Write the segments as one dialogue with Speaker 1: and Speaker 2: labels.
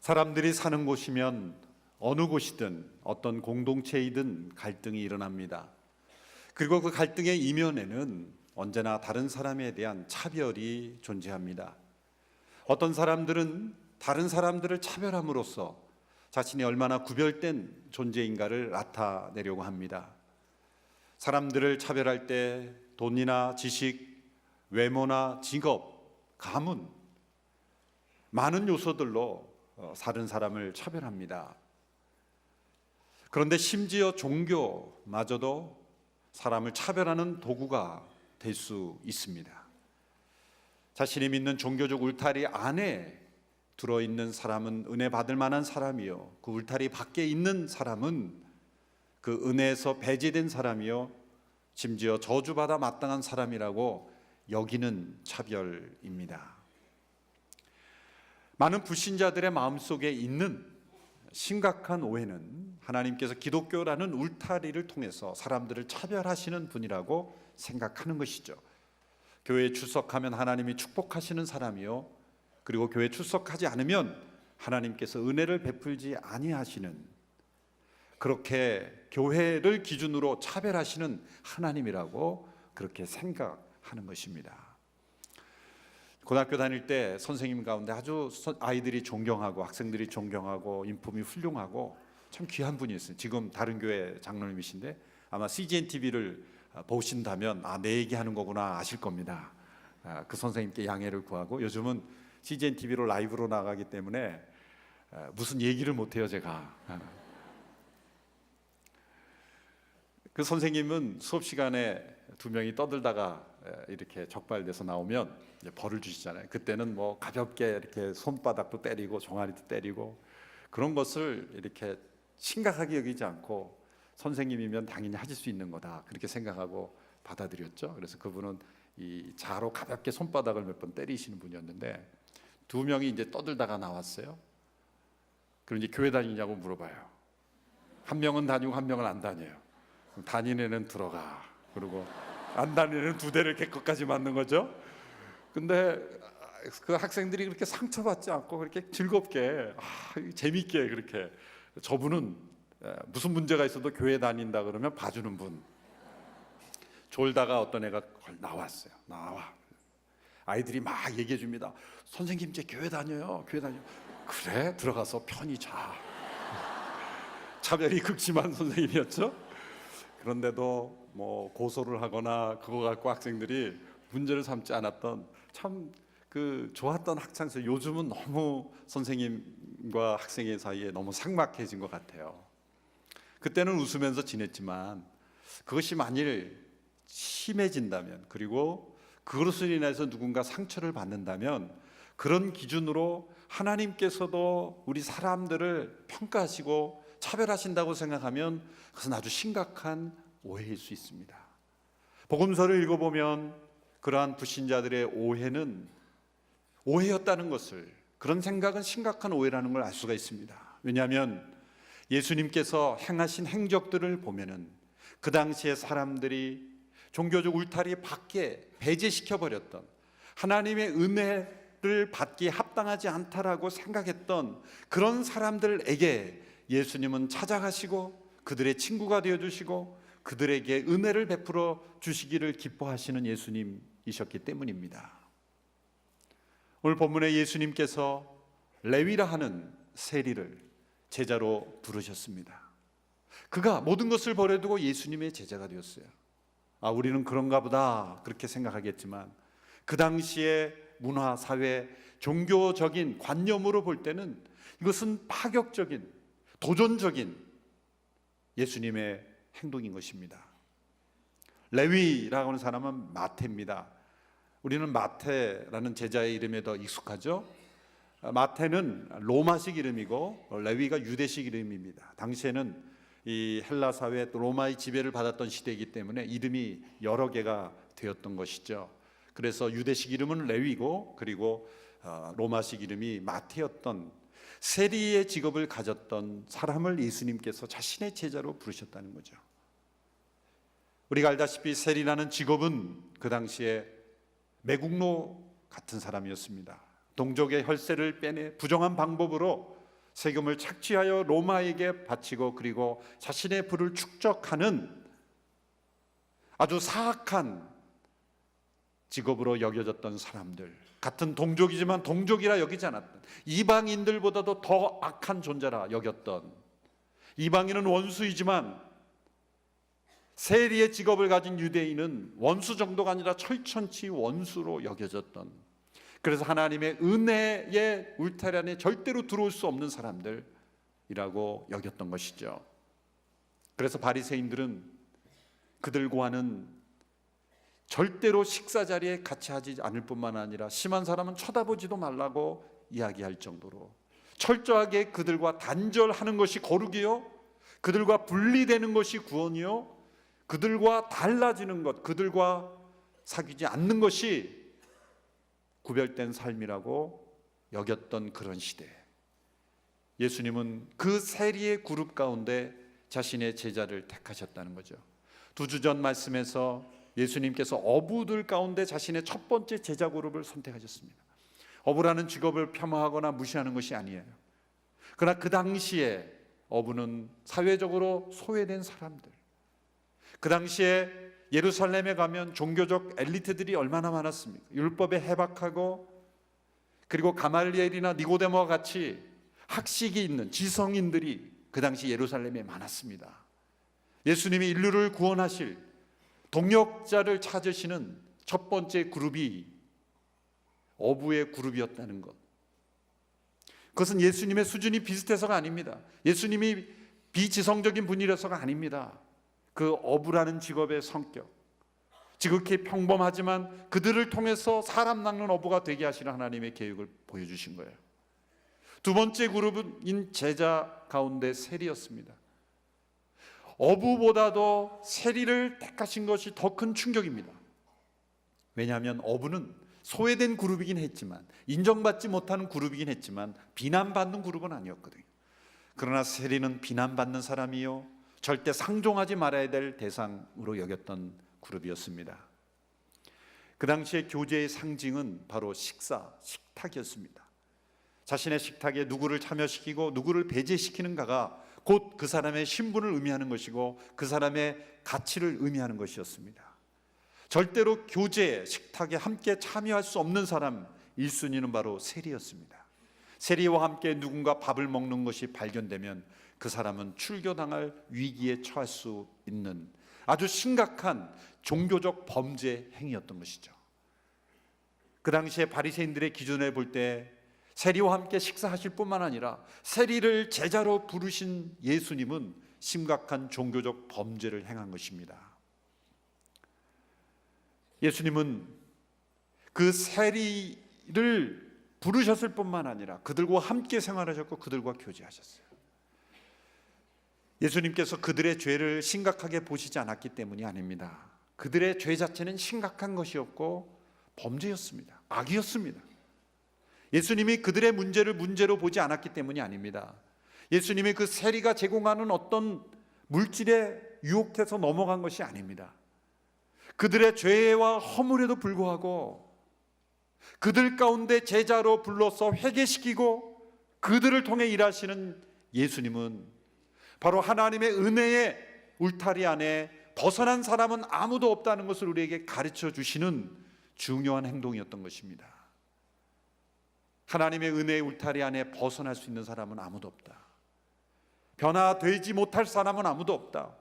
Speaker 1: 사람들이 사는 곳이면 어느 곳이든 어떤 공동체이든 갈등이 일어납니다. 그리고 그 갈등의 이면에는 언제나 다른 사람에 대한 차별이 존재합니다. 어떤 사람들은 다른 사람들을 차별함으로써 자신이 얼마나 구별된 존재인가를 나타내려고 합니다. 사람들을 차별할 때 돈이나 지식, 외모나 직업, 가문, 많은 요소들로 다른 사람을 차별합니다. 그런데 심지어 종교마저도 사람을 차별하는 도구가 될 수 있습니다. 자신이 믿는 종교적 울타리 안에 들어있는 사람은 은혜 받을 만한 사람이요, 그 울타리 밖에 있는 사람은 그 은혜에서 배제된 사람이요, 심지어 저주받아 마땅한 사람이라고 여기는 차별입니다. 많은 불신자들의 마음속에 있는 심각한 오해는 하나님께서 기독교라는 울타리를 통해서 사람들을 차별하시는 분이라고 생각하는 것이죠. 교회에 출석하면 하나님이 축복하시는 사람이요, 그리고 교회에 출석하지 않으면 하나님께서 은혜를 베풀지 아니하시는, 그렇게 교회를 기준으로 차별하시는 하나님이라고 그렇게 생각하는 것입니다. 고등학교 다닐 때 선생님 가운데 아주 아이들이 존경하고 학생들이 존경하고 인품이 훌륭하고 참 귀한 분이 있어요. 지금 다른 교회 장로님이신데 아마 CGN TV를 보신다면 내 얘기하는 거구나 아실 겁니다. 그 선생님께 양해를 구하고, 요즘은 CGN TV로 라이브로 나가기 때문에 무슨 얘기를 못해요 제가. 그 선생님은 수업 시간에 두 명이 떠들다가 이렇게 적발돼서 나오면 벌을 주시잖아요. 그때는 뭐 가볍게 이렇게 손바닥도 때리고 종아리도 때리고, 그런 것을 이렇게 심각하게 여기지 않고 선생님이면 당연히 하실 수 있는 거다 그렇게 생각하고 받아들였죠. 그래서 그분은 이 자로 가볍게 손바닥을 몇 번 때리시는 분이었는데, 두 명이 이제 떠들다가 나왔어요. 그럼 이제 교회 다니냐고 물어봐요. 한 명은 다니고 한 명은 안 다녀요. 다니는 애는 들어가, 그리고 안 다니는 애는 두 대를 개껏까지 맞는 거죠. 근데 그 학생들이 그렇게 상처받지 않고 그렇게 즐겁게 재밌게 그렇게, 저분은 무슨 문제가 있어도 교회 다닌다 그러면 봐주는 분. 졸다가 어떤 애가 나왔어요. 나와. 아이들이 막 얘기해 줍니다. 선생님 이제 교회 다녀요. 교회 다녀요. 그래? 들어가서 편히 자. 차별이 극심한 선생님이었죠. 그런데도 뭐 고소를 하거나 그거 갖고 학생들이 문제를 삼지 않았던 참 그 좋았던 학창시절, 요즘은 너무 선생님과 학생의 사이에 너무 삭막해진 것 같아요. 그때는 웃으면서 지냈지만 그것이 만일 심해진다면, 그리고 그것으로 인해서 누군가 상처를 받는다면, 그런 기준으로 하나님께서도 우리 사람들을 평가하시고 차별하신다고 생각하면 그것은 아주 심각한 오해일 수 있습니다. 복음서를 읽어보면 그러한 불신자들의 오해는 오해였다는 것을, 그런 생각은 심각한 오해라는 걸 알 수가 있습니다. 왜냐하면 예수님께서 행하신 행적들을 보면은 그 당시에 사람들이 종교적 울타리 밖에 배제시켜버렸던, 하나님의 은혜를 받기에 합당하지 않다라고 생각했던 그런 사람들에게 예수님은 찾아가시고 그들의 친구가 되어주시고 그들에게 은혜를 베풀어 주시기를 기뻐하시는 예수님이셨기 때문입니다. 오늘 본문에 예수님께서 레위라 하는 세리를 제자로 부르셨습니다. 그가 모든 것을 버려두고 예수님의 제자가 되었어요. 우리는 그런가 보다 그렇게 생각하겠지만, 그 당시의 문화, 사회, 종교적인 관념으로 볼 때는 이것은 파격적인, 도전적인 예수님의 행동인 것입니다. 레위라고 하는 사람은 마태입니다. 우리는 마태라는 제자의 이름에 더 익숙하죠. 마태는 로마식 이름이고 레위가 유대식 이름입니다. 당시에는 이 헬라 사회 또 로마의 지배를 받았던 시대이기 때문에 이름이 여러 개가 되었던 것이죠. 그래서 유대식 이름은 레위고, 그리고 로마식 이름이 마태였던, 세리의 직업을 가졌던 사람을 예수님께서 자신의 제자로 부르셨다는 거죠. 우리가 알다시피 세리라는 직업은 그 당시에 매국노 같은 사람이었습니다. 동족의 혈세를 빼내 부정한 방법으로 세금을 착취하여 로마에게 바치고 그리고 자신의 부를 축적하는 아주 사악한 직업으로 여겨졌던 사람들, 같은 동족이지만 동족이라 여기지 않았던, 이방인들보다도 더 악한 존재라 여겼던, 이방인은 원수이지만 세리의 직업을 가진 유대인은 원수 정도가 아니라 철천치 원수로 여겨졌던, 그래서 하나님의 은혜의 울타리 안에 절대로 들어올 수 없는 사람들이라고 여겼던 것이죠. 그래서 바리새인들은 그들과는 절대로 식사 자리에 같이 하지 않을 뿐만 아니라 심한 사람은 쳐다보지도 말라고 이야기할 정도로 철저하게 그들과 단절하는 것이 거룩이요, 그들과 분리되는 것이 구원이요, 그들과 달라지는 것, 그들과 사귀지 않는 것이 구별된 삶이라고 여겼던 그런 시대, 예수님은 그 세리의 그룹 가운데 자신의 제자를 택하셨다는 거죠. 두 주 전 말씀에서 예수님께서 어부들 가운데 자신의 첫 번째 제자 그룹을 선택하셨습니다. 어부라는 직업을 폄하하거나 무시하는 것이 아니에요. 그러나 그 당시에 어부는 사회적으로 소외된 사람들, 그 당시에 예루살렘에 가면 종교적 엘리트들이 얼마나 많았습니까? 율법에 해박하고 그리고 가말리엘이나 니고데모와 같이 학식이 있는 지성인들이 그 당시 예루살렘에 많았습니다. 예수님이 인류를 구원하실 동역자를 찾으시는 첫 번째 그룹이 어부의 그룹이었다는 것, 그것은 예수님의 수준이 비슷해서가 아닙니다. 예수님이 비지성적인 분이라서가 아닙니다. 그 어부라는 직업의 성격, 지극히 평범하지만 그들을 통해서 사람 낚는 어부가 되게 하시는 하나님의 계획을 보여주신 거예요. 두 번째 그룹은 제자 가운데 세리였습니다. 어부보다도 세리를 택하신 것이 더 큰 충격입니다. 왜냐하면 어부는 소외된 그룹이긴 했지만, 인정받지 못하는 그룹이긴 했지만 비난받는 그룹은 아니었거든요. 그러나 세리는 비난받는 사람이요, 절대 상종하지 말아야 될 대상으로 여겼던 그룹이었습니다. 그 당시에 교제의 상징은 바로 식탁이었습니다. 자신의 식탁에 누구를 참여시키고 누구를 배제시키는가가 곧 그 사람의 신분을 의미하는 것이고 그 사람의 가치를 의미하는 것이었습니다. 절대로 교제, 식탁에 함께 참여할 수 없는 사람 1순위는 바로 세리였습니다. 세리와 함께 누군가 밥을 먹는 것이 발견되면 그 사람은 출교당할 위기에 처할 수 있는 아주 심각한 종교적 범죄 행위였던 것이죠. 그 당시에 바리새인들의 기준을 볼 때 세리와 함께 식사하실 뿐만 아니라 세리를 제자로 부르신 예수님은 심각한 종교적 범죄를 행한 것입니다. 예수님은 그 세리를 부르셨을 뿐만 아니라 그들과 함께 생활하셨고 그들과 교제하셨어요. 예수님께서 그들의 죄를 심각하게 보시지 않았기 때문이 아닙니다. 그들의 죄 자체는 심각한 것이었고 범죄였습니다. 악이었습니다. 예수님이 그들의 문제를 문제로 보지 않았기 때문이 아닙니다. 예수님이 그 세리가 제공하는 어떤 물질에 유혹해서 넘어간 것이 아닙니다. 그들의 죄와 허물에도 불구하고 그들 가운데 제자로 불러서 회개시키고 그들을 통해 일하시는 예수님은 바로 하나님의 은혜의 울타리 안에 벗어난 사람은 아무도 없다는 것을 우리에게 가르쳐 주시는 중요한 행동이었던 것입니다. 하나님의 은혜의 울타리 안에 벗어날 수 있는 사람은 아무도 없다. 변화되지 못할 사람은 아무도 없다.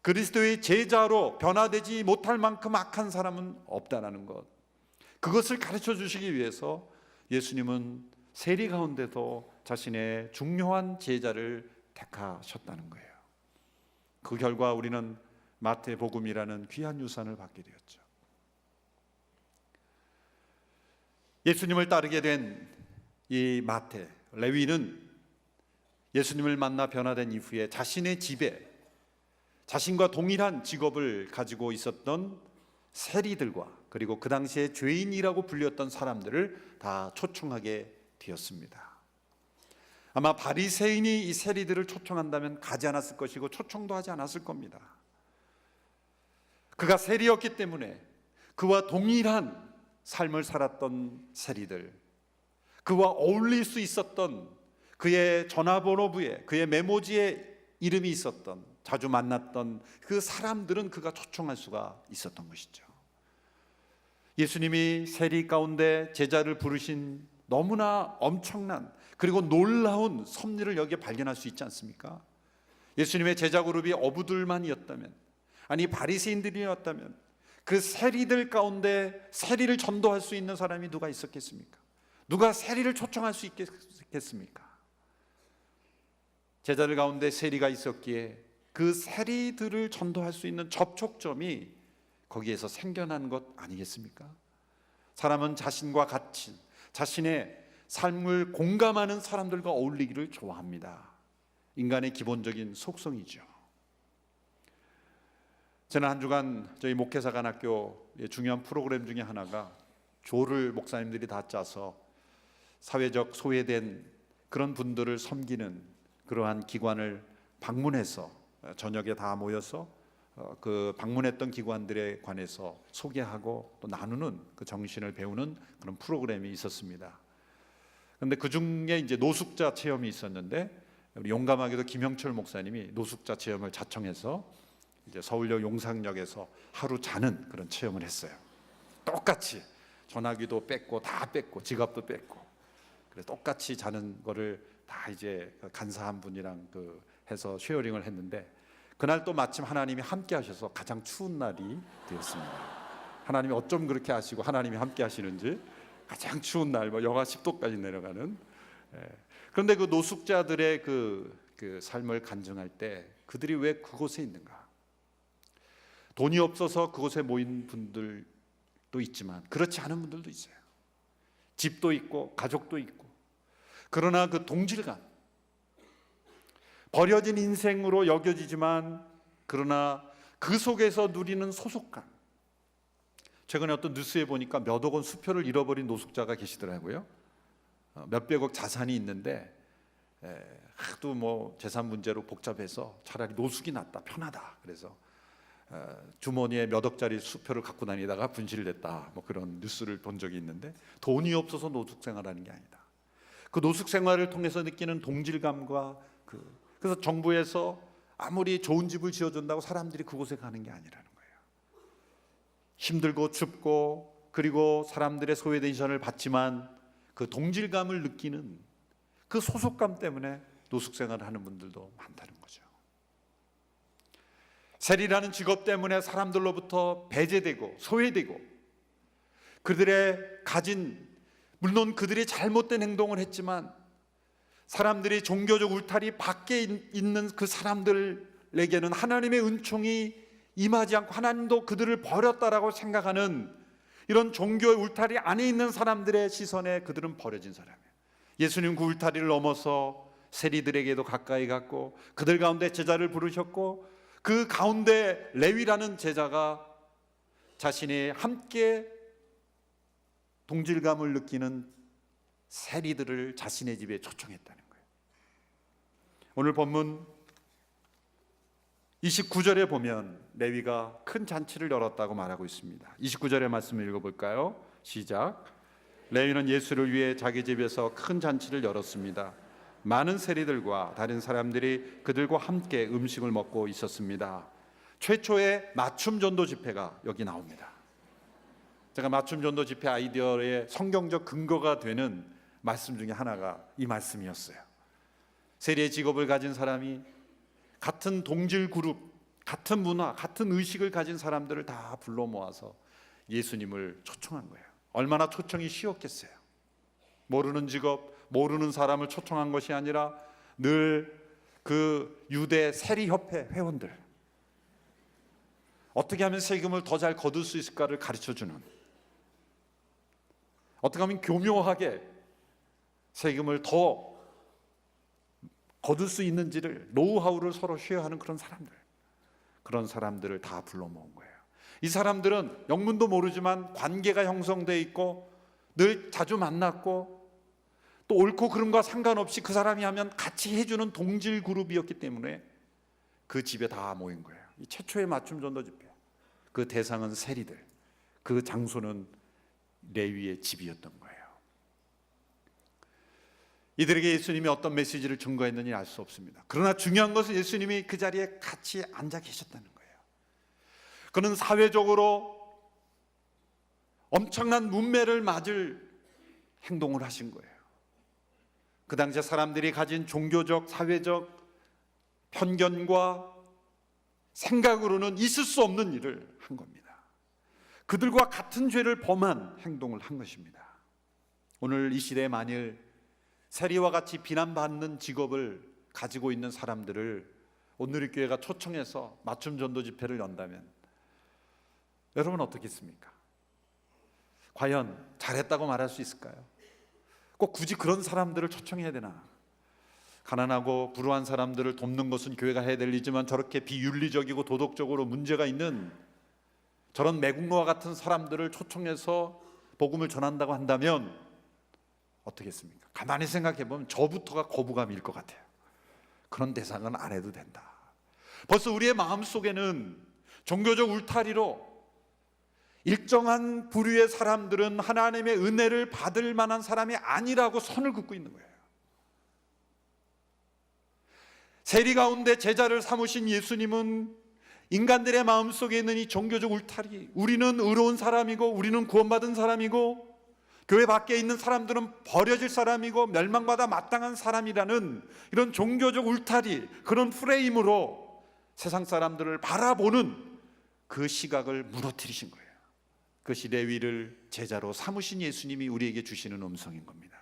Speaker 1: 그리스도의 제자로 변화되지 못할 만큼 악한 사람은 없다라는 것, 그것을 가르쳐 주시기 위해서 예수님은 세리 가운데서 자신의 중요한 제자를 택하셨다는 거예요. 그 결과 우리는 마태복음이라는 귀한 유산을 받게 되었죠. 예수님을 따르게 된 이 마태, 레위는 예수님을 만나 변화된 이후에 자신의 집에 자신과 동일한 직업을 가지고 있었던 세리들과 그리고 그 당시에 죄인이라고 불렸던 사람들을 다 초청하게 되었습니다. 아마 바리새인이 이 세리들을 초청한다면 가지 않았을 것이고 초청도 하지 않았을 겁니다. 그가 세리였기 때문에 그와 동일한 삶을 살았던 세리들, 그와 어울릴 수 있었던 그의 전화번호부에, 그의 메모지에 이름이 있었던, 자주 만났던 그 사람들은 그가 초청할 수가 있었던 것이죠. 예수님이 세리 가운데 제자를 부르신 너무나 엄청난 그리고 놀라운 섭리를 여기에 발견할 수 있지 않습니까? 예수님의 제자 그룹이 어부들만이었다면, 아니 바리새인들이었다면, 그 세리들 가운데 세리를 전도할 수 있는 사람이 누가 있었겠습니까? 누가 세리를 초청할 수 있겠습니까? 제자들 가운데 세리가 있었기에 그 세리들을 전도할 수 있는 접촉점이 거기에서 생겨난 것 아니겠습니까? 사람은 자신과 같이 자신의 삶을 공감하는 사람들과 어울리기를 좋아합니다. 인간의 기본적인 속성이죠. 지난 한 주간 저희 목회사관학교의 중요한 프로그램 중에 하나가 조를 목사님들이 다 짜서 사회적 소외된 그런 분들을 섬기는 그러한 기관을 방문해서 저녁에 다 모여서 그 방문했던 기관들에 관해서 소개하고 또 나누는 그 정신을 배우는 그런 프로그램이 있었습니다. 그런데 그 중에 이제 노숙자 체험이 있었는데, 우리 용감하게도 김영철 목사님이 노숙자 체험을 자청해서 이제 서울역 용산역에서 하루 자는 그런 체험을 했어요. 똑같이 전화기도 뺐고 다 뺐고 지갑도 뺐고, 그래서 똑같이 자는 거를 다 이제 간사한 분이랑 해서 쉐어링을 했는데, 그날 또 마침 하나님이 함께 하셔서 가장 추운 날이 되었습니다. 하나님이 어쩜 그렇게 하시고 하나님이 함께 하시는지, 가장 추운 날, 영하 10도까지 내려가는. 그런데 그 노숙자들의 그 삶을 간증할 때 그들이 왜 그곳에 있는가? 돈이 없어서 그곳에 모인 분들도 있지만 그렇지 않은 분들도 있어요. 집도 있고 가족도 있고. 그러나 그 동질감, 버려진 인생으로 여겨지지만 그러나 그 속에서 누리는 소속감. 최근에 어떤 뉴스에 보니까 몇억 원 수표를 잃어버린 노숙자가 계시더라고요. 몇백억 자산이 있는데 하도 뭐 재산 문제로 복잡해서 차라리 노숙이 낫다, 편하다. 그래서 주머니에 몇 억짜리 수표를 갖고 다니다가 분실을 냈다, 뭐 그런 뉴스를 본 적이 있는데, 돈이 없어서 노숙 생활하는 게 아니다. 그 노숙 생활을 통해서 느끼는 동질감과 그래서 정부에서 아무리 좋은 집을 지어준다고 사람들이 그곳에 가는 게 아니라는 거예요. 힘들고 춥고 그리고 사람들의 소외된 시선을 받지만 그 동질감을 느끼는 그 소속감 때문에 노숙 생활을 하는 분들도 많다는 거죠. 세리라는 직업 때문에 사람들로부터 배제되고 소외되고, 그들의 가진, 물론 그들이 잘못된 행동을 했지만 사람들이 종교적 울타리 밖에 있는 그 사람들에게는 하나님의 은총이 임하지 않고 하나님도 그들을 버렸다라고 생각하는 이런 종교의 울타리 안에 있는 사람들의 시선에 그들은 버려진 사람이에요. 예수님 그 울타리를 넘어서 세리들에게도 가까이 갔고 그들 가운데 제자를 부르셨고, 그 가운데 레위라는 제자가 자신이 함께 동질감을 느끼는 세리들을 자신의 집에 초청했다는 거예요. 오늘 본문 29절에 보면 레위가 큰 잔치를 열었다고 말하고 있습니다. 29절의 말씀을 읽어볼까요? 시작. 레위는 예수를 위해 자기 집에서 큰 잔치를 열었습니다. 많은 세리들과 다른 사람들이 그들과 함께 음식을 먹고 있었습니다. 최초의 맞춤 전도 집회가 여기 나옵니다. 제가 맞춤 전도 집회 아이디어의 성경적 근거가 되는 말씀 중에 하나가 이 말씀이었어요. 세리의 직업을 가진 사람이 같은 동질 그룹, 같은 문화, 같은 의식을 가진 사람들을 다 불러 모아서 예수님을 초청한 거예요. 얼마나 초청이 쉬웠겠어요. 모르는 직업, 모르는 사람을 초청한 것이 아니라 늘 그 유대 세리협회 회원들, 어떻게 하면 세금을 더 잘 거둘 수 있을까를 가르쳐주는, 어떻게 하면 교묘하게 세금을 더 거둘 수 있는지를, 노하우를 서로 쉐어하는 그런 사람들을 다 불러 모은 거예요. 이 사람들은 영문도 모르지만 관계가 형성돼 있고 늘 자주 만났고 또 옳고 그름과 상관없이 그 사람이 하면 같이 해주는 동질 그룹이었기 때문에 그 집에 다 모인 거예요. 이 최초의 맞춤 전도 집회, 그 대상은 세리들, 그 장소는 레위의 집이었던 거예요. 이들에게 예수님이 어떤 메시지를 증거했는지 알 수 없습니다. 그러나 중요한 것은 예수님이 그 자리에 같이 앉아 계셨다는 거예요. 그는 사회적으로 엄청난 문매를 맞을 행동을 하신 거예요. 그 당시에 사람들이 가진 종교적, 사회적 편견과 생각으로는 있을 수 없는 일을 한 겁니다. 그들과 같은 죄를 범한 행동을 한 것입니다. 오늘 이 시대에 만일 세리와 같이 비난받는 직업을 가지고 있는 사람들을 온누리교회가 초청해서 맞춤 전도 집회를 연다면 여러분 어떻겠습니까? 과연 잘했다고 말할 수 있을까요? 꼭 굳이 그런 사람들을 초청해야 되나? 가난하고 불우한 사람들을 돕는 것은 교회가 해야 될 일이지만 저렇게 비윤리적이고 도덕적으로 문제가 있는 저런 매국노와 같은 사람들을 초청해서 복음을 전한다고 한다면 어떻겠습니까? 가만히 생각해 보면 저부터가 거부감일 것 같아요. 그런 대상은 안 해도 된다. 벌써 우리의 마음속에는 종교적 울타리로 일정한 부류의 사람들은 하나님의 은혜를 받을 만한 사람이 아니라고 선을 긋고 있는 거예요. 세리 가운데 제자를 삼으신 예수님은 인간들의 마음속에 있는 이 종교적 울타리, 우리는 의로운 사람이고 우리는 구원받은 사람이고 교회 밖에 있는 사람들은 버려질 사람이고 멸망받아 마땅한 사람이라는 이런 종교적 울타리, 그런 프레임으로 세상 사람들을 바라보는 그 시각을 무너뜨리신 거예요. 그것이 레위를 제자로 삼으신 예수님이 우리에게 주시는 음성인 겁니다.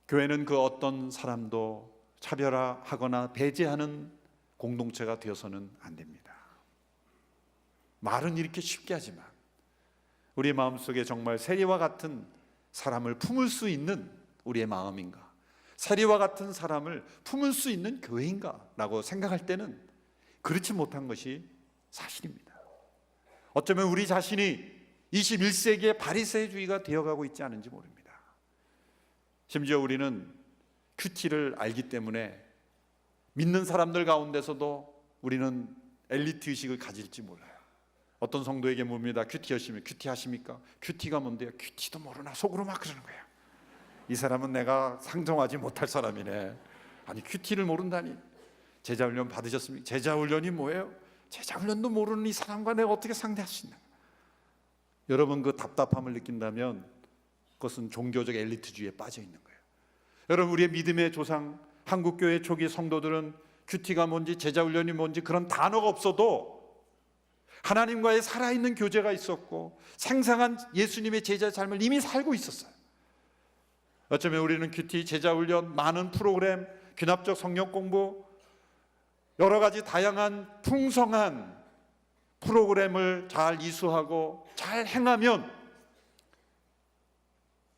Speaker 1: 교회는 그 어떤 사람도 차별화하거나 배제하는 공동체가 되어서는 안 됩니다. 말은 이렇게 쉽게 하지만 우리의 마음속에 정말 세리와 같은 사람을 품을 수 있는 우리의 마음인가, 세리와 같은 사람을 품을 수 있는 교회인가 라고 생각할 때는 그렇지 못한 것이 사실입니다. 어쩌면 우리 자신이 21세기의 바리새주의가 되어가고 있지 않은지 모릅니다. 심지어 우리는 큐티를 알기 때문에 믿는 사람들 가운데서도 우리는 엘리트 의식을 가질지 몰라요. 어떤 성도에게 묻습니다. 큐티 하시면 큐티 하십니까? 큐티가 뭔데요? 큐티도 모르나 속으로 막 그러는 거예요. 이 사람은 내가 상정하지 못할 사람이네. 아니 큐티를 모른다니. 제자훈련 받으셨습니까? 제자훈련이 뭐예요? 제자훈련도 모르는 이 사람과 내가 어떻게 상대할 수 있나? 여러분 그 답답함을 느낀다면 그것은 종교적 엘리트주의에 빠져 있는 거예요. 여러분 우리의 믿음의 조상 한국교회 초기 성도들은 큐티가 뭔지 제자훈련이 뭔지 그런 단어가 없어도 하나님과의 살아있는 교제가 있었고 생생한 예수님의 제자의 삶을 이미 살고 있었어요. 어쩌면 우리는 큐티, 제자훈련, 많은 프로그램, 귀납적 성경 공부, 여러 가지 다양한 풍성한 프로그램을 잘 이수하고 잘 행하면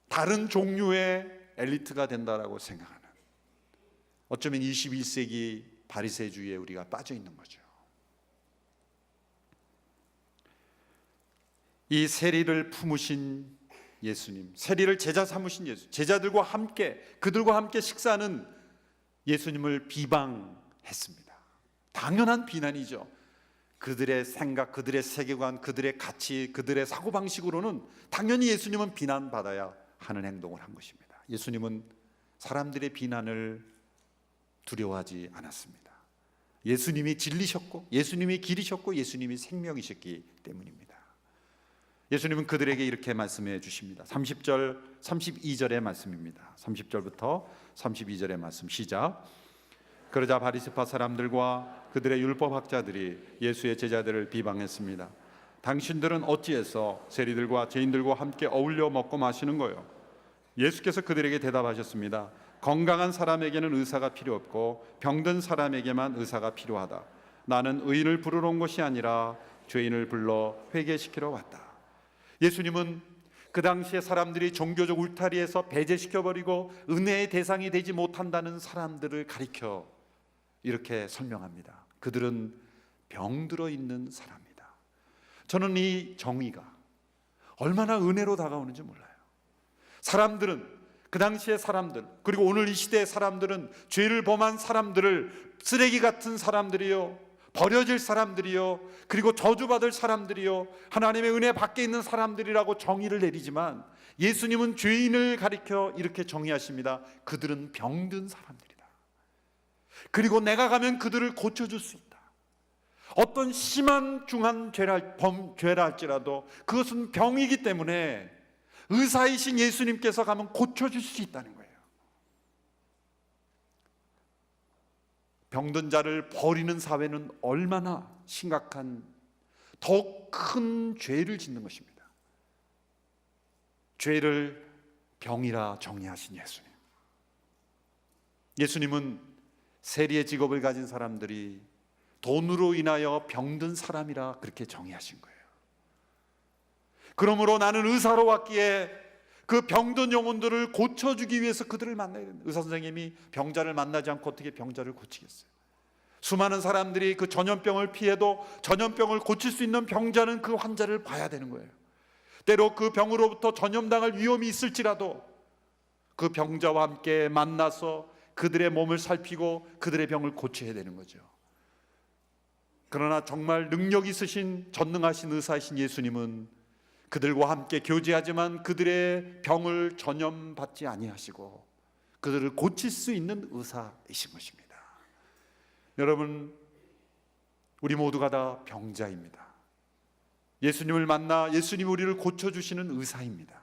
Speaker 1: 다른 종류의 엘리트가 된다라고 생각하는, 어쩌면 21세기 바리새주의에 우리가 빠져 있는 거죠. 이 세리를 품으신 예수님, 세리를 제자 삼으신 예수, 제자들과 함께 그들과 함께 식사하는 예수님을 비방했습니다. 당연한 비난이죠. 그들의 생각, 그들의 세계관, 그들의 가치, 그들의 사고방식으로는 당연히 예수님은 비난받아야 하는 행동을 한 것입니다. 예수님은 사람들의 비난을 두려워하지 않았습니다. 예수님이 진리셨고 예수님이 길이셨고 예수님이 생명이셨기 때문입니다. 예수님은 그들에게 이렇게 말씀해 주십니다. 30절, 32절의 말씀입니다. 30절부터 32절의 말씀 시작. 그러자 바리새파 사람들과 그들의 율법학자들이 예수의 제자들을 비방했습니다. 당신들은 어찌해서 세리들과 죄인들과 함께 어울려 먹고 마시는 거요? 예수께서 그들에게 대답하셨습니다. 건강한 사람에게는 의사가 필요 없고 병든 사람에게만 의사가 필요하다. 나는 의인을 부르러 온 것이 아니라 죄인을 불러 회개시키러 왔다. 예수님은 그 당시에 사람들이 종교적 울타리에서 배제시켜버리고 은혜의 대상이 되지 못한다는 사람들을 가리켜 이렇게 설명합니다. 그들은 병들어 있는 사람이다. 저는 이 정의가 얼마나 은혜로 다가오는지 몰라요. 사람들은, 그 당시의 사람들, 그리고 오늘 이 시대의 사람들은 죄를 범한 사람들을 쓰레기 같은 사람들이요, 버려질 사람들이요, 그리고 저주받을 사람들이요, 하나님의 은혜 밖에 있는 사람들이라고 정의를 내리지만 예수님은 죄인을 가리켜 이렇게 정의하십니다. 그들은 병든 사람들이다. 그리고 내가 가면 그들을 고쳐줄 수 있다. 어떤 심한 중한 죄라 할지라도 그것은 병이기 때문에 의사이신 예수님께서 가면 고쳐줄 수 있다는 거예요. 병든 자를 버리는 사회는 얼마나 심각한, 더 큰 죄를 짓는 것입니다. 죄를 병이라 정의하신 예수님. 예수님은 세리의 직업을 가진 사람들이 돈으로 인하여 병든 사람이라 그렇게 정의하신 거예요. 그러므로 나는 의사로 왔기에 그 병든 영혼들을 고쳐주기 위해서 그들을 만나야 된다. 의사 선생님이 병자를 만나지 않고 어떻게 병자를 고치겠어요? 수많은 사람들이 그 전염병을 피해도 전염병을 고칠 수 있는 병자는 그 환자를 봐야 되는 거예요. 때로 그 병으로부터 전염당할 위험이 있을지라도 그 병자와 함께 만나서 그들의 몸을 살피고 그들의 병을 고쳐야 되는 거죠. 그러나 정말 능력 있으신 전능하신 의사이신 예수님은 그들과 함께 교제하지만 그들의 병을 전염받지 아니하시고 그들을 고칠 수 있는 의사이신 것입니다. 여러분, 우리 모두가 다 병자입니다. 예수님을 만나 예수님이 우리를 고쳐주시는 의사입니다.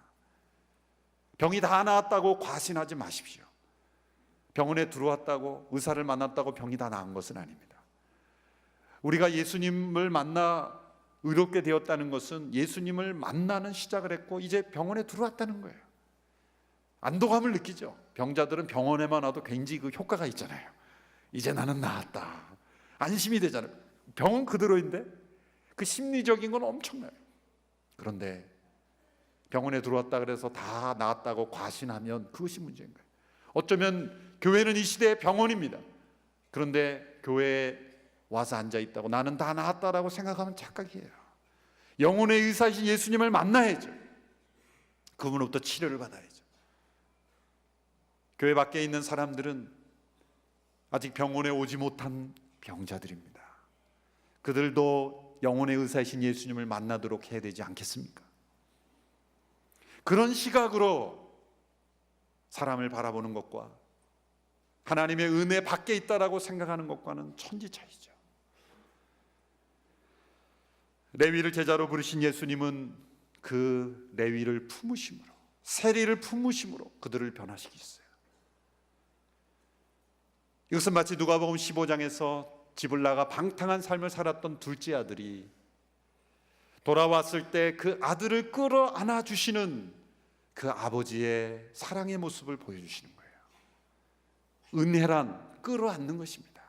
Speaker 1: 병이 다 나았다고 과신하지 마십시오. 병원에 들어왔다고, 의사를 만났다고 병이 다 나은 것은 아닙니다. 우리가 예수님을 만나 의롭게 되었다는 것은 예수님을 만나는 시작을 했고 이제 병원에 들어왔다는 거예요. 안도감을 느끼죠. 병자들은 병원에만 와도 굉장히 그 효과가 있잖아요. 이제 나는 나았다, 안심이 되잖아요. 병은 그대로인데 그 심리적인 건 엄청나요. 그런데 병원에 들어왔다 그래서 다 나았다고 과신하면 그것이 문제인 거예요. 어쩌면 교회는 이 시대의 병원입니다. 그런데 교회에 와서 앉아있다고 나는 다 나았다라고 생각하면 착각이에요. 영혼의 의사이신 예수님을 만나야죠. 그분으로부터 치료를 받아야죠. 교회 밖에 있는 사람들은 아직 병원에 오지 못한 병자들입니다. 그들도 영혼의 의사이신 예수님을 만나도록 해야 되지 않겠습니까? 그런 시각으로 사람을 바라보는 것과 하나님의 은혜 밖에 있다라고 생각하는 것과는 천지 차이죠. 레위를 제자로 부르신 예수님은 그 레위를 품으심으로, 세리를 품으심으로 그들을 변화시키셨어요. 이것은 마치 누가복음 15장에서 집을 나가 방탕한 삶을 살았던 둘째 아들이 돌아왔을 때 그 아들을 끌어안아 주시는 그 아버지의 사랑의 모습을 보여주시는 거예요. 은혜란 끌어안는 것입니다.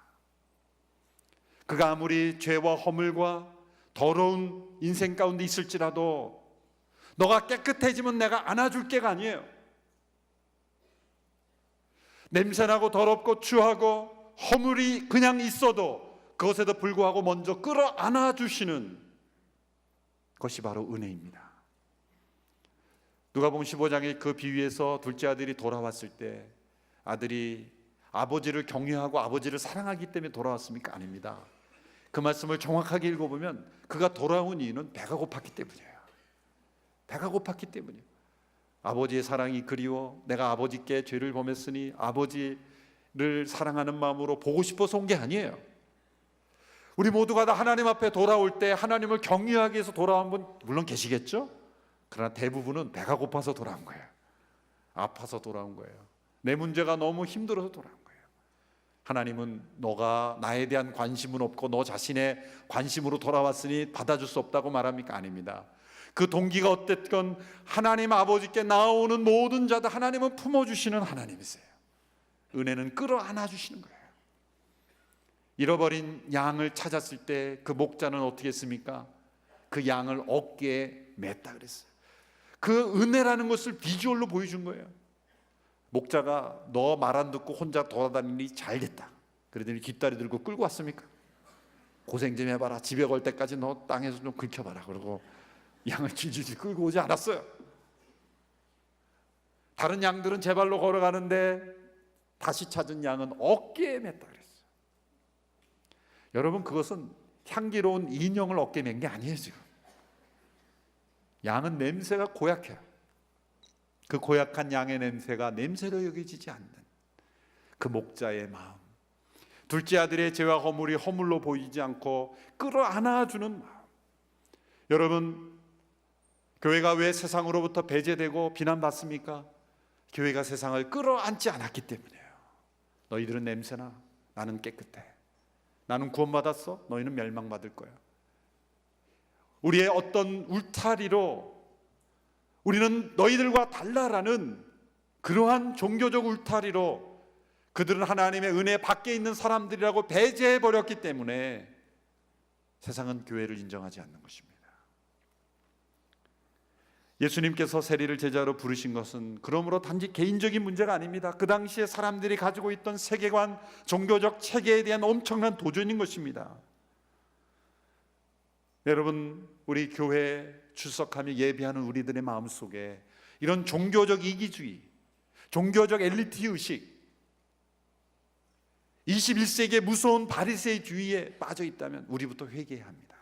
Speaker 1: 그가 아무리 죄와 허물과 더러운 인생 가운데 있을지라도 너가 깨끗해지면 내가 안아줄게가 아니에요. 냄새나고 더럽고 추하고 허물이 그냥 있어도 그것에도 불구하고 먼저 끌어안아 주시는 것이 바로 은혜입니다. 누가복음 15장의 그 비유에서 둘째 아들이 돌아왔을 때 아들이 아버지를 경외하고 아버지를 사랑하기 때문에 돌아왔습니까? 아닙니다. 그 말씀을 정확하게 읽어보면 그가 돌아온 이유는 배가 고팠기 때문이에요. 배가 고팠기 때문이에요. 아버지의 사랑이 그리워 내가 아버지께 죄를 범했으니 아버지를 사랑하는 마음으로 보고 싶어서 온 게 아니에요. 우리 모두가 다 하나님 앞에 돌아올 때 하나님을 경외하기 위해서 돌아온 분 물론 계시겠죠? 그러나 대부분은 배가 고파서 돌아온 거예요. 아파서 돌아온 거예요. 내 문제가 너무 힘들어서 돌아온 거예요. 하나님은 너가 나에 대한 관심은 없고 너 자신의 관심으로 돌아왔으니 받아줄 수 없다고 말합니까? 아닙니다. 그 동기가 어땠건 하나님 아버지께 나오는 모든 자들 하나님은 품어주시는 하나님이세요. 은혜는 끌어안아 주시는 거예요. 잃어버린 양을 찾았을 때 그 목자는 어떻게 했습니까? 그 양을 어깨에 맸다 그랬어요. 그 은혜라는 것을 비주얼로 보여준 거예요. 목자가 너 말 안 듣고 혼자 돌아다니니 잘 됐다 그러더니 뒷다리 들고 끌고 왔습니까? 고생 좀 해봐라, 집에 걸 때까지 너 땅에서 좀 긁혀봐라 그러고 양을 질질 끌고 오지 않았어요. 다른 양들은 제 발로 걸어가는데 다시 찾은 양은 어깨에 맸다 그랬어요. 여러분, 그것은 향기로운 인형을 얻게 된 게 아니에요. 지금 양은 냄새가 고약해요. 그 고약한 양의 냄새가 냄새로 여겨지지 않는 그 목자의 마음, 둘째 아들의 죄와 허물이 허물로 보이지 않고 끌어안아주는 마음. 여러분, 교회가 왜 세상으로부터 배제되고 비난받습니까? 교회가 세상을 끌어안지 않았기 때문이에요. 너희들은 냄새나, 나는 깨끗해. 나는 구원받았어, 너희는 멸망받을 거야. 우리의 어떤 울타리로 우리는 너희들과 달라라는 그러한 종교적 울타리로 그들은 하나님의 은혜 밖에 있는 사람들이라고 배제해버렸기 때문에 세상은 교회를 인정하지 않는 것입니다. 예수님께서 세리를 제자로 부르신 것은 그러므로 단지 개인적인 문제가 아닙니다. 그 당시에 사람들이 가지고 있던 세계관, 종교적 체계에 대한 엄청난 도전인 것입니다. 여러분, 우리 교회에 출석하며 예배하는 우리들의 마음속에 이런 종교적 이기주의, 종교적 엘리트의식, 21세기의 무서운 바리새주의에 빠져 있다면 우리부터 회개해야 합니다.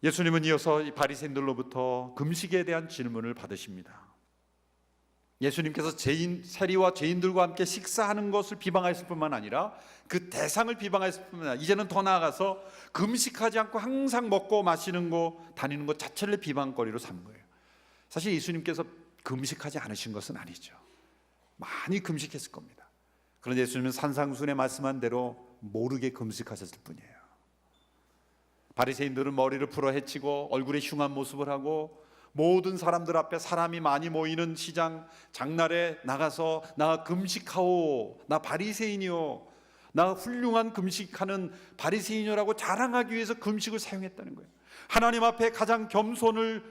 Speaker 1: 예수님은 이어서 이 바리새인들로부터 금식에 대한 질문을 받으십니다. 예수님께서 세리와 죄인들과 함께 식사하는 것을 비방하실 뿐만 아니라 그 대상을 비방하실 뿐만 아니라 이제는 더 나아가서 금식하지 않고 항상 먹고 마시는 거, 다니는 것 자체를 비방거리로 삼은 거예요. 사실 예수님께서 금식하지 않으신 것은 아니죠. 많이 금식했을 겁니다. 그런데 예수님은 산상순에 말씀한 대로 모르게 금식하셨을 뿐이에요. 바리새인들은 머리를 풀어 헤치고 얼굴에 흉한 모습을 하고 모든 사람들 앞에, 사람이 많이 모이는 시장 장날에 나가서 나 금식하오, 나 바리새인이요, 나 훌륭한 금식하는 바리새인이라고 자랑하기 위해서 금식을 사용했다는 거예요. 하나님 앞에 가장 겸손을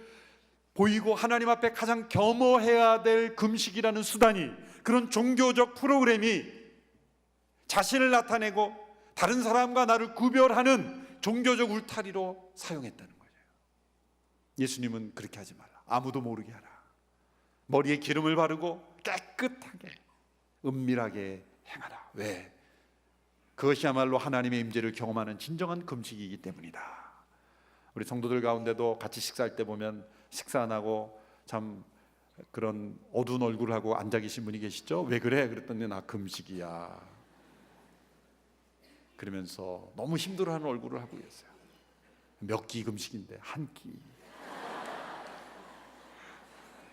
Speaker 1: 보이고 하나님 앞에 가장 겸허해야 될 금식이라는 수단이, 그런 종교적 프로그램이 자신을 나타내고 다른 사람과 나를 구별하는 종교적 울타리로 사용했다는 거예요. 예수님은 그렇게 하지 말라. 아무도 모르게 하라. 머리에 기름을 바르고 깨끗하게 은밀하게 행하라. 왜? 그것이야말로 하나님의 임재를 경험하는 진정한 금식이기 때문이다. 우리 성도들 가운데도 같이 식사할 때 보면 식사 안 하고 참 그런 어두운 얼굴을 하고 앉아 계신 분이 계시죠? 왜 그래? 그랬더니 나 금식이야. 그러면서 너무 힘들어하는 얼굴을 하고 계세요. 몇 끼 금식인데 한 끼.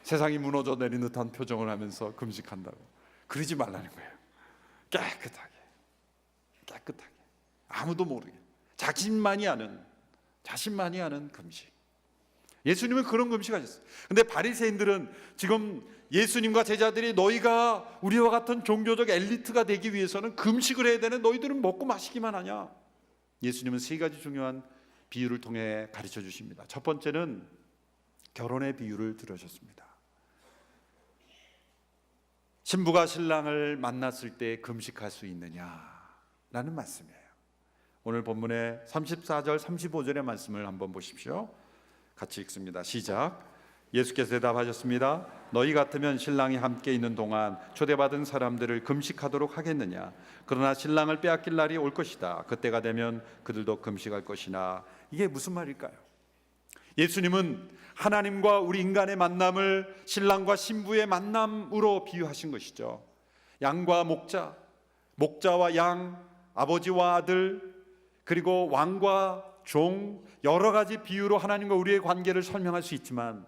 Speaker 1: 세상이 무너져 내리는 듯한 표정을 하면서 금식한다고. 그러지 말라는 거예요. 깨끗하게 아무도 모르게 자신만이 아는 금식. 예수님은 그런 금식하셨어요. 근데 바리새인들은 지금 예수님과 제자들이 너희가 우리와 같은 종교적 엘리트가 되기 위해서는 금식을 해야 되는, 너희들은 먹고 마시기만 하냐. 예수님은 세 가지 중요한 비유를 통해 가르쳐 주십니다. 첫 번째는 결혼의 비유를 들으셨습니다. 신부가 신랑을 만났을 때 금식할 수 있느냐라는 말씀이에요. 오늘 본문의 34절 35절의 말씀을 한번 보십시오. 같이 읽습니다. 시작. 예수께서 대답하셨습니다. 너희 같으면 신랑이 함께 있는 동안 초대받은 사람들을 금식하도록 하겠느냐. 그러나 신랑을 빼앗길 날이 올 것이다. 그때가 되면 그들도 금식할 것이나. 이게 무슨 말일까요? 예수님은 하나님과 우리 인간의 만남을 신랑과 신부의 만남으로 비유하신 것이죠. 양과 목자, 목자와 양, 아버지와 아들, 그리고 왕과 종, 여러 가지 비유로 하나님과 우리의 관계를 설명할 수 있지만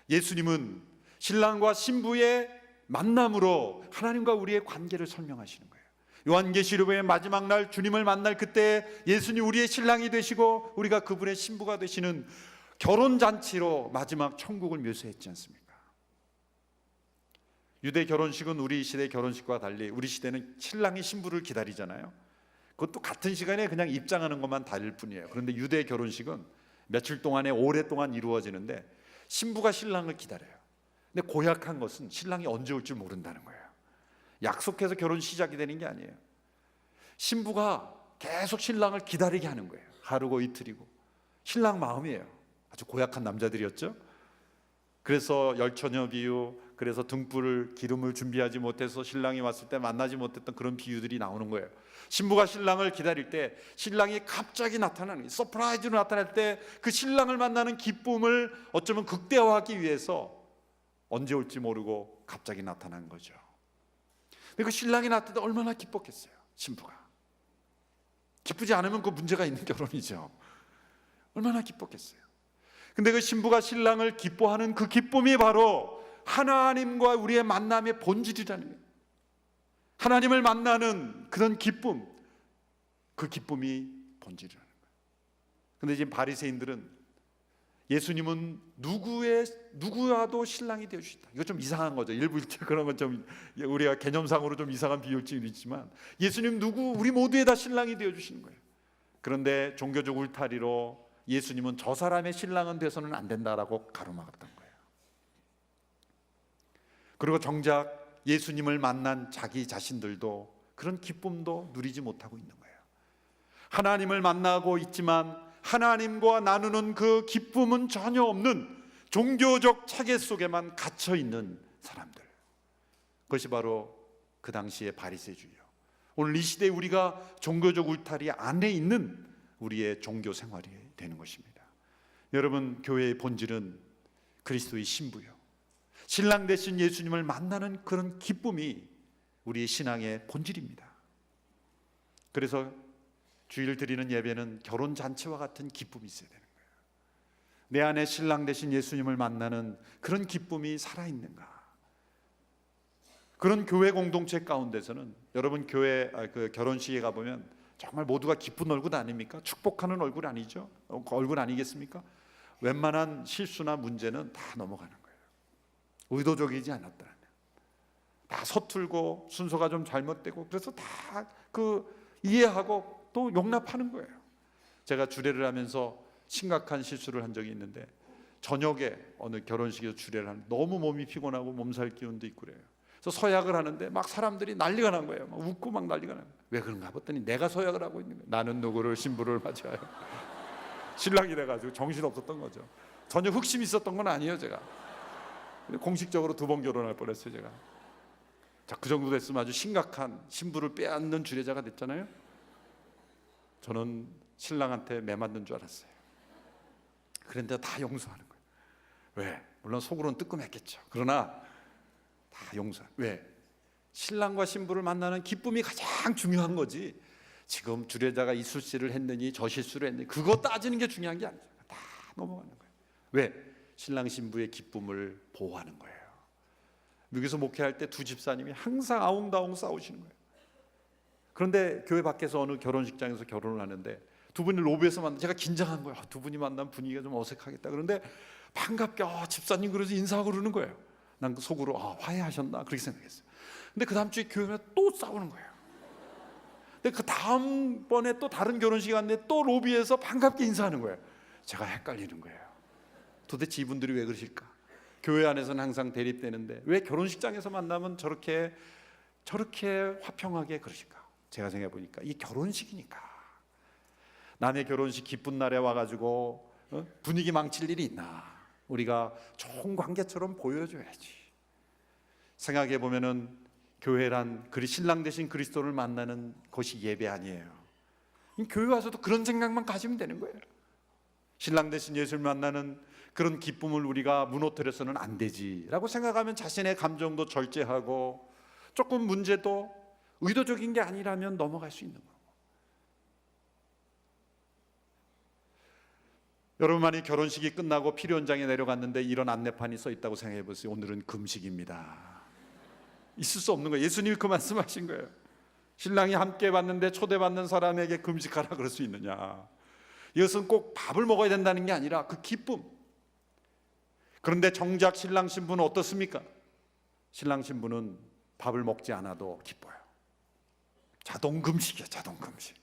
Speaker 1: 예수님은 신랑과 신부의 만남으로 하나님과 우리의 관계를 설명하시는 거예요. 요한계시록의 마지막 날 주님을 만날 그때 예수님 우리의 신랑이 되시고 우리가 그분의 신부가 되시는 결혼잔치로 마지막 천국을 묘사했지 않습니까? 유대 결혼식은 우리 시대 결혼식과 달리 우리 시대는 신랑이 신부를 기다리잖아요. 그것도 같은 시간에 그냥 입장하는 것만 다를 뿐이에요. 그런데 유대 결혼식은 며칠 동안에 오랫동안 이루어지는데 신부가 신랑을 기다려요. 근데 고약한 것은 신랑이 언제 올 줄 모른다는 거예요. 약속해서 결혼 시작이 되는 게 아니에요. 신부가 계속 신랑을 기다리게 하는 거예요. 하루고 이틀이고. 신랑 마음이에요. 아주 고약한 남자들이었죠. 그래서 열처녀 비유, 그래서 등불을 기름을 준비하지 못해서 신랑이 왔을 때 만나지 못했던 그런 비유들이 나오는 거예요. 신부가 신랑을 기다릴 때 신랑이 갑자기 나타나는 거예요. 서프라이즈로 나타날 때 그 신랑을 만나는 기쁨을 어쩌면 극대화하기 위해서 언제 올지 모르고 갑자기 나타난 거죠. 그 신랑이 나타날 때 얼마나 기뻤겠어요. 신부가 기쁘지 않으면 그 문제가 있는 결혼이죠. 얼마나 기뻤겠어요. 근데 그 신부가 신랑을 기뻐하는 그 기쁨이 바로 하나님과 우리의 만남의 본질이라는 거예요. 하나님을 만나는 그런 기쁨, 그 기쁨이 본질이라는 거예요. 근데 지금 바리새인들은 예수님은 누구와도 신랑이 되어주신다. 이거 좀 이상한 거죠. 일부 그런 건 좀 우리가 개념상으로 좀 이상한 비율증이 있지만 예수님 우리 모두에 다 신랑이 되어주시는 거예요. 그런데 종교적 울타리로 예수님은 저 사람의 신랑은 돼서는 안 된다라고 가로막았던 거예요. 그리고 정작 예수님을 만난 자기 자신들도 그런 기쁨도 누리지 못하고 있는 거예요. 하나님을 만나고 있지만 하나님과 나누는 그 기쁨은 전혀 없는 종교적 체계 속에만 갇혀 있는 사람들, 그것이 바로 그 당시의 바리새주의요. 오늘 이 시대에 우리가 종교적 울타리 안에 있는 우리의 종교 생활이 되는 것입니다. 여러분, 교회의 본질은 그리스도의 신부요, 신랑 되신 예수님을 만나는 그런 기쁨이 우리의 신앙의 본질입니다. 그래서 주일 드리는 예배는 결혼 잔치와 같은 기쁨이 있어야 되는 거예요. 내 안에 신랑 되신 예수님을 만나는 그런 기쁨이 살아있는가? 그런 교회 공동체 가운데서는 여러분 교회 그 결혼식에 가보면 정말 모두가 기쁜 얼굴 아닙니까? 축복하는 얼굴 아니죠? 얼굴 아니겠습니까? 웬만한 실수나 문제는 다 넘어가는 거예요. 의도적이지 않았다는, 다 서툴고 순서가 좀 잘못되고 그래서 다 이해하고 또 용납하는 거예요. 제가 주례를 하면서 심각한 실수를 한 적이 있는데, 저녁에 어느 결혼식에서 주례를 하는데 너무 몸이 피곤하고 몸살 기운도 있고 그래요. 그래서 서약을 하는데 막 사람들이 난리가 난 거예요. 막 웃고 막 난리가 난 거예요. 왜 그런가 봤더니 내가 서약을 하고 있는 거예요. 나는 누구를 신부를 맞이하여. 신랑이 돼가지고 정신 없었던 거죠. 전혀 흑심이 있었던 건 아니에요. 제가 공식적으로 2번 결혼할 뻔했어요. 제가 그 정도 됐으면 아주 심각한 신부를 빼앗는 주례자가 됐잖아요. 저는 신랑한테 매 맞는 줄 알았어요. 그런데 다 용서하는 거예요. 왜? 물론 속으로는 뜨끔했겠죠. 그러나 다 용서해요. 왜? 신랑과 신부를 만나는 기쁨이 가장 중요한 거지, 지금 주례자가 이 실수를 했느니 저 실수를 했느니 그거 따지는 게 중요한 게 아니죠. 다 넘어가는 거예요. 왜? 신랑 신부의 기쁨을 보호하는 거예요. 미국에서 목회할 때 2 집사님이 항상 아웅다웅 싸우시는 거예요. 그런데 교회 밖에서 어느 결혼식장에서 결혼을 하는데 2분이 로비에서 만나, 제가 긴장한 거예요. 2분이 만나면 분위기가 좀 어색하겠다. 그런데 반갑게 집사님 그러지 인사하고 그러는 거예요. 난 속으로 화해하셨나 그렇게 생각했어요. 근데 그 다음 주에 교회에 또 싸우는 거예요. 근데 그 다음번에 또 다른 결혼식이 왔는데 또 로비에서 반갑게 인사하는 거예요. 제가 헷갈리는 거예요. 도대체 이분들이 왜 그러실까? 교회 안에서는 항상 대립되는데 왜 결혼식장에서 만나면 저렇게 화평하게 그러실까? 제가 생각해 보니까 이 결혼식이니까. 남의 결혼식 기쁜 날에 와가지고 분위기 망칠 일이 있나? 우리가 좋은 관계처럼 보여줘야지. 생각해 보면은 교회란 신랑 되신 그리스도를 만나는 것이 예배 아니에요. 교회 와서도 그런 생각만 가지면 되는 거예요. 신랑 되신 예수를 만나는 그런 기쁨을 우리가 무너뜨려서는 안 되지라고 생각하면 자신의 감정도 절제하고 조금 문제도 의도적인 게 아니라면 넘어갈 수 있는 거고. 여러분만이 결혼식이 끝나고 피리 현장에 내려갔는데 이런 안내판이 써 있다고 생각해 보세요. 오늘은 금식입니다. 있을 수 없는 거예요. 예수님이 그 말씀하신 거예요. 신랑이 함께 봤는데 초대받는 사람에게 금식하라 그럴 수 있느냐? 이것은 꼭 밥을 먹어야 된다는 게 아니라 그 기쁨. 그런데 정작 신랑 신부는 어떻습니까? 신랑 신부는 밥을 먹지 않아도 기뻐요. 자동 금식이야, 자동 금식.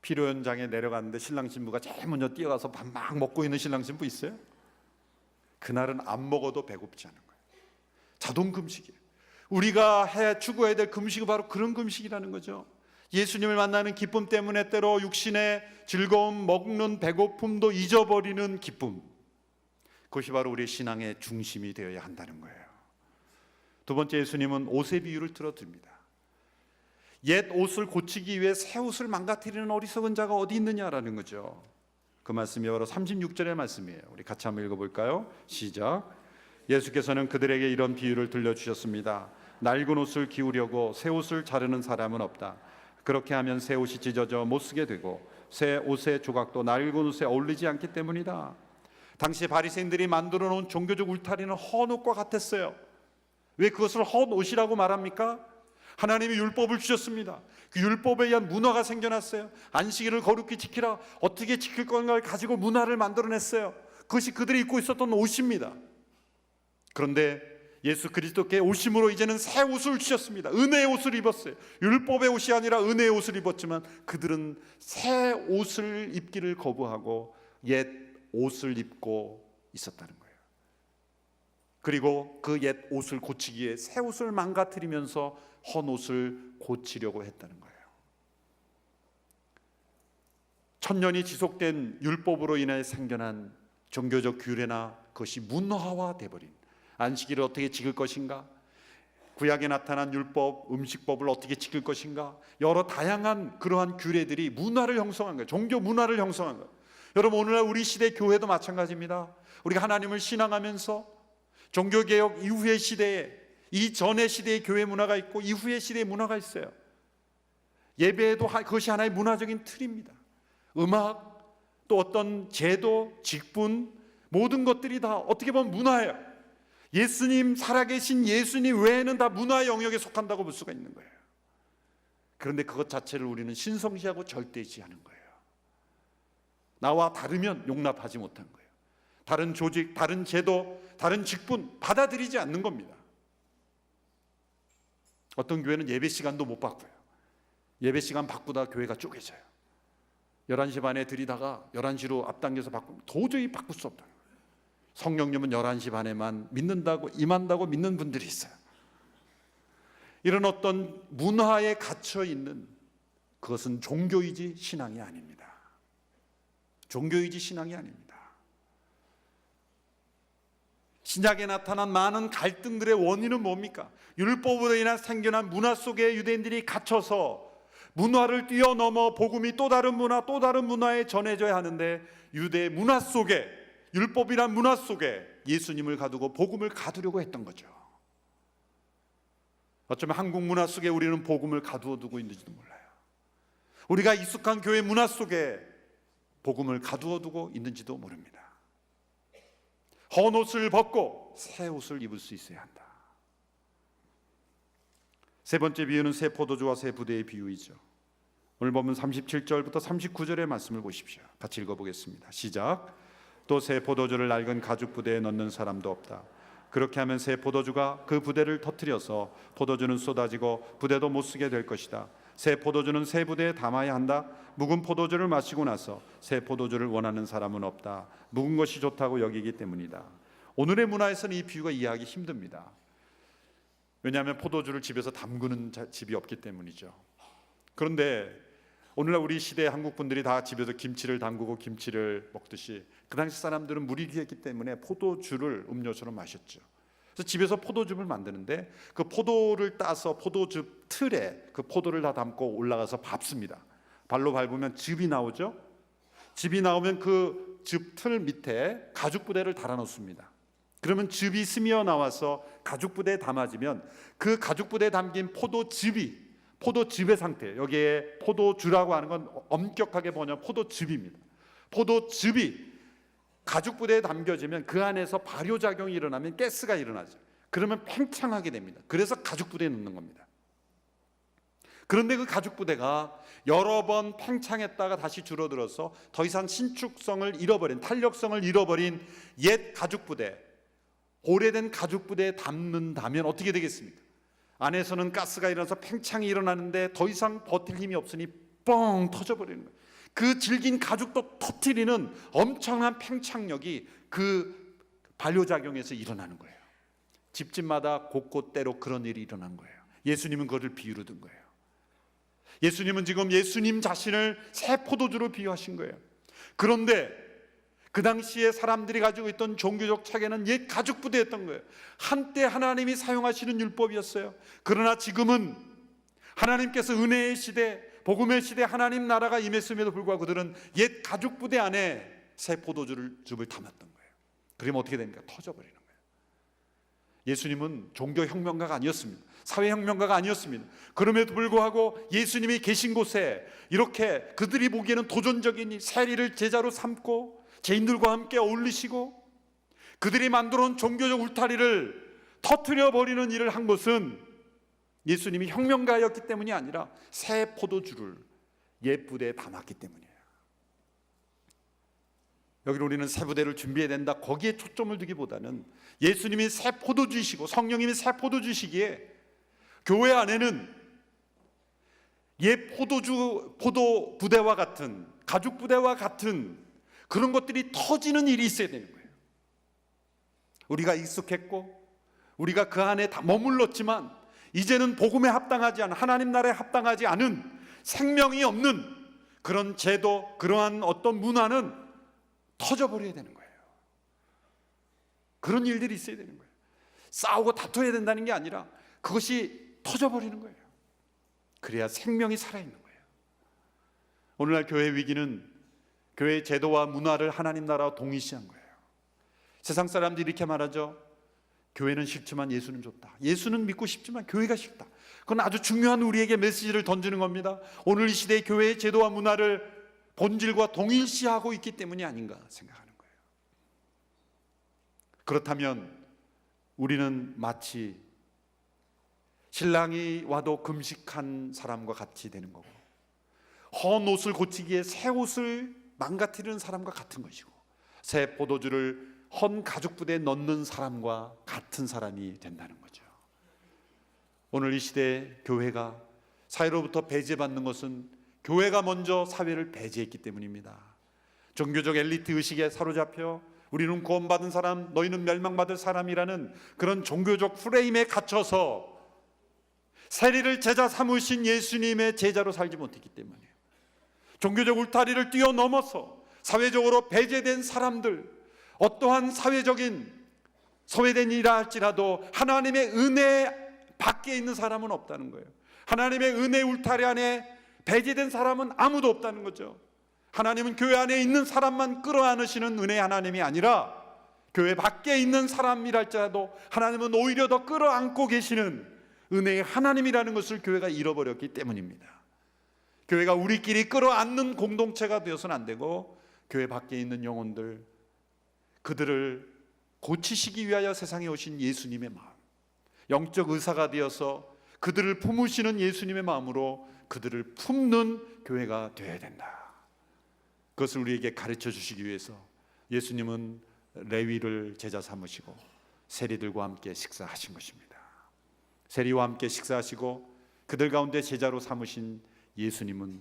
Speaker 1: 피로 현장에 내려갔는데 신랑 신부가 제일 먼저 뛰어가서 밥 막 먹고 있는 신랑 신부 있어요? 그날은 안 먹어도 배고프지 않은 거예요. 자동 금식이에요. 우리가 추구해야 될 금식은 바로 그런 금식이라는 거죠. 예수님을 만나는 기쁨 때문에 때로 육신의 즐거움, 먹는 배고픔도 잊어버리는 기쁨, 그것이 바로 우리의 신앙의 중심이 되어야 한다는 거예요. 두 번째, 예수님은 옷의 비유를 들어드립니다. 옛 옷을 고치기 위해 새 옷을 망가뜨리는 어리석은 자가 어디 있느냐라는 거죠. 그 말씀이 바로 36절의 말씀이에요. 우리 같이 한번 읽어볼까요? 시작. 예수께서는 그들에게 이런 비유를 들려주셨습니다. 낡은 옷을 기우려고 새 옷을 자르는 사람은 없다. 그렇게 하면 새 옷이 찢어져 못쓰게 되고 새 옷의 조각도 낡은 옷에 어울리지 않기 때문이다. 당시 바리새인들이 만들어 놓은 종교적 울타리는 헌 옷과 같았어요. 왜 그것을 헌 옷이라고 말합니까? 하나님이 율법을 주셨습니다. 그 율법에 의한 문화가 생겨났어요. 안식일을 거룩히 지키라. 어떻게 지킬 건가를 가지고 문화를 만들어냈어요. 그것이 그들이 입고 있었던 옷입니다. 그런데 예수 그리스도께 오심으로 이제는 새 옷을 주셨습니다. 은혜의 옷을 입었어요. 율법의 옷이 아니라 은혜의 옷을 입었지만 그들은 새 옷을 입기를 거부하고 옛 옷을 입고 있었다는 거예요. 그리고 그 옛 옷을 고치기 위해 새 옷을 망가뜨리면서 헌 옷을 고치려고 했다는 거예요. 천년이 지속된 율법으로 인해 생겨난 종교적 규례나 그것이 문화화 돼버린, 안식일을 어떻게 지킬 것인가, 구약에 나타난 율법, 음식법을 어떻게 지킬 것인가, 여러 다양한 그러한 규례들이 문화를 형성한 거예요. 종교 문화를 형성한 거예요. 여러분, 오늘날 우리 시대 교회도 마찬가지입니다. 우리가 하나님을 신앙하면서 종교개혁 이후의 시대에, 이전의 시대의 교회 문화가 있고 이후의 시대의 문화가 있어요. 예배에도 그것이 하나의 문화적인 틀입니다. 음악, 또 어떤 제도, 직분, 모든 것들이 다 어떻게 보면 문화예요. 예수님, 살아계신 예수님 외에는 다 문화의 영역에 속한다고 볼 수가 있는 거예요. 그런데 그것 자체를 우리는 신성시하고 절대시하는 거예요. 나와 다르면 용납하지 못한 거예요. 다른 조직, 다른 제도, 다른 직분 받아들이지 않는 겁니다. 어떤 교회는 예배 시간도 못 바꿔요. 예배 시간 바꾸다 교회가 쪼개져요. 11시 반에 드리다가 11시로 앞당겨서 바꾸면 도저히 바꿀 수 없다. 성령님은 11시 반에만 믿는다고, 임한다고 믿는 분들이 있어요. 이런 어떤 문화에 갇혀 있는, 그것은 종교이지 신앙이 아닙니다. 종교이지 신앙이 아닙니다. 신약에 나타난 많은 갈등들의 원인은 뭡니까? 율법으로 인한 생겨난 문화 속에 유대인들이 갇혀서 문화를 뛰어넘어 복음이 또 다른 문화에 전해져야 하는데, 유대 문화 속에, 율법이란 문화 속에 예수님을 가두고 복음을 가두려고 했던 거죠. 어쩌면 한국 문화 속에 우리는 복음을 가두어 두고 있는지도 몰라요. 우리가 익숙한 교회 문화 속에 복음을 가두어 두고 있는지도 모릅니다. 헌 옷을 벗고 새 옷을 입을 수 있어야 한다. 세 번째 비유는 새 포도주와 새 부대의 비유이죠. 오늘 보면 37절부터 39절의 말씀을 보십시오. 같이 읽어보겠습니다. 시작. 또 새 포도주를 낡은 가죽 부대에 넣는 사람도 없다. 그렇게 하면 새 포도주가 그 부대를 터뜨려서 포도주는 쏟아지고 부대도 못 쓰게 될 것이다. 새 포도주는 새 부대에 담아야 한다. 묵은 포도주를 마시고 나서 새 포도주를 원하는 사람은 없다. 묵은 것이 좋다고 여기기 때문이다. 오늘의 문화에서는 이 비유가 이해하기 힘듭니다. 왜냐하면 포도주를 집에서 담그는 집이 없기 때문이죠. 그런데 오늘날 우리 시대의 한국 분들이 다 집에서 김치를 담그고 김치를 먹듯이, 그 당시 사람들은 물이 귀했기 때문에 포도주를 음료수로 마셨죠. 그래서 집에서 포도즙을 만드는데 그 포도를 따서 포도즙 틀에 그 포도를 다 담고 올라가서 밟습니다. 발로 밟으면 즙이 나오죠. 즙이 나오면 그 즙 틀 밑에 가죽 부대를 달아 놓습니다. 그러면 즙이 스며 나와서 가죽 부대에 담아지면 그 가죽 부대에 담긴 포도즙의 상태, 여기에 포도주라고 하는 건 엄격하게 번역 포도즙입니다. 포도즙이 가죽 부대에 담겨지면 그 안에서 발효작용이 일어나면 가스가 일어나죠. 그러면 팽창하게 됩니다. 그래서 가죽 부대에 넣는 겁니다. 그런데 그 가죽 부대가 여러 번 팽창했다가 다시 줄어들어서 더 이상 신축성을 잃어버린, 탄력성을 잃어버린 옛 가죽 부대, 오래된 가죽 부대에 담는다면 어떻게 되겠습니까? 안에서는 가스가 일어나서 팽창이 일어나는데 더 이상 버틸 힘이 없으니 뻥 터져버리는 거예요. 그 질긴 가죽도 터뜨리는 엄청난 팽창력이 그 발효작용에서 일어나는 거예요. 집집마다 곳곳대로 그런 일이 일어난 거예요. 예수님은 그것을 비유로 든 거예요. 예수님은 지금 예수님 자신을 새 포도주로 비유하신 거예요. 그런데 그 당시에 사람들이 가지고 있던 종교적 체계는 옛 가죽 부대였던 거예요. 한때 하나님이 사용하시는 율법이었어요. 그러나 지금은 하나님께서 은혜의 시대, 복음의 시대, 하나님 나라가 임했음에도 불구하고 그들은 옛 가죽 부대 안에 새 포도주를 담았던 거예요. 그러면 어떻게 됩니까? 터져버리는 거예요. 예수님은 종교혁명가가 아니었습니다. 사회혁명가가 아니었습니다. 그럼에도 불구하고 예수님이 계신 곳에 이렇게 그들이 보기에는 도전적인 세리를 제자로 삼고 죄인들과 함께 어울리시고 그들이 만들어 놓은 종교적 울타리를 터뜨려 버리는 일을 한 것은 예수님이 혁명가였기 때문이 아니라 새 포도주를 옛 부대에 담았기 때문이에요. 여기는 우리는 새 부대를 준비해야 된다, 거기에 초점을 두기보다는 예수님이 새 포도주이시고 성령님이 새 포도주시기에 교회 안에는 옛 포도 부대와 같은, 가죽 부대와 같은 그런 것들이 터지는 일이 있어야 되는 거예요. 우리가 익숙했고 우리가 그 안에 다 머물렀지만 이제는 복음에 합당하지 않은, 하나님 나라에 합당하지 않은, 생명이 없는 그런 제도, 그러한 어떤 문화는 터져버려야 되는 거예요. 그런 일들이 있어야 되는 거예요. 싸우고 다퉈야 된다는 게 아니라 그것이 터져버리는 거예요. 그래야 생명이 살아있는 거예요. 오늘날 교회 위기는 교회의 제도와 문화를 하나님 나라와 동일시한 거예요. 세상 사람들이 이렇게 말하죠. 교회는 싫지만 예수는 좋다. 예수는 믿고 싶지만 교회가 싫다. 그건 아주 중요한 우리에게 메시지를 던지는 겁니다. 오늘 이 시대의 교회의 제도와 문화를 본질과 동일시하고 있기 때문이 아닌가 생각하는 거예요. 그렇다면 우리는 마치 신랑이 와도 금식한 사람과 같이 되는 거고, 헌 옷을 고치기에 새 옷을 망가뜨리는 사람과 같은 것이고, 새 포도주를 헌 가죽 부대에 넣는 사람과 같은 사람이 된다는 거죠. 오늘 이 시대에 교회가 사회로부터 배제받는 것은 교회가 먼저 사회를 배제했기 때문입니다. 종교적 엘리트 의식에 사로잡혀 우리는 구원받은 사람, 너희는 멸망받을 사람이라는 그런 종교적 프레임에 갇혀서 세리를 제자 삼으신 예수님의 제자로 살지 못했기 때문이에요. 종교적 울타리를 뛰어넘어서 사회적으로 배제된 사람들, 어떠한 사회적인 소외된 일이라 할지라도 하나님의 은혜 밖에 있는 사람은 없다는 거예요. 하나님의 은혜 울타리 안에 배제된 사람은 아무도 없다는 거죠. 하나님은 교회 안에 있는 사람만 끌어안으시는 은혜의 하나님이 아니라 교회 밖에 있는 사람이랄지라도 하나님은 오히려 더 끌어안고 계시는 은혜의 하나님이라는 것을 교회가 잃어버렸기 때문입니다. 교회가 우리끼리 끌어안는 공동체가 되어서는 안 되고 교회 밖에 있는 영혼들, 그들을 고치시기 위하여 세상에 오신 예수님의 마음, 영적 의사가 되어서 그들을 품으시는 예수님의 마음으로 그들을 품는 교회가 되어야 된다. 그것을 우리에게 가르쳐 주시기 위해서 예수님은 레위를 제자 삼으시고 세리들과 함께 식사하신 것입니다. 세리와 함께 식사하시고 그들 가운데 제자로 삼으신 예수님은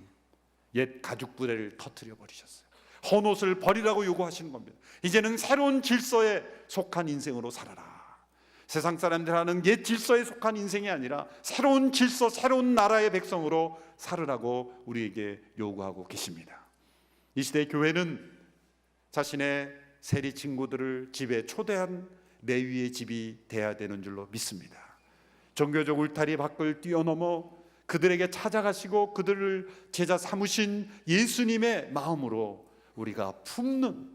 Speaker 1: 옛 가죽 부대를 터뜨려 버리셨어요. 헌 옷을 버리라고 요구하시는 겁니다. 이제는 새로운 질서에 속한 인생으로 살아라. 세상 사람들 하는 옛 질서에 속한 인생이 아니라 새로운 질서, 새로운 나라의 백성으로 살으라고 우리에게 요구하고 계십니다. 이 시대의 교회는 자신의 세리 친구들을 집에 초대한 레위의 집이 돼야 되는 줄로 믿습니다. 종교적 울타리 밖을 뛰어넘어 그들에게 찾아가시고 그들을 제자 삼으신 예수님의 마음으로 우리가 품는,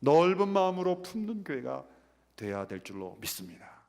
Speaker 1: 넓은 마음으로 품는 교회가 되어야 될 줄로 믿습니다.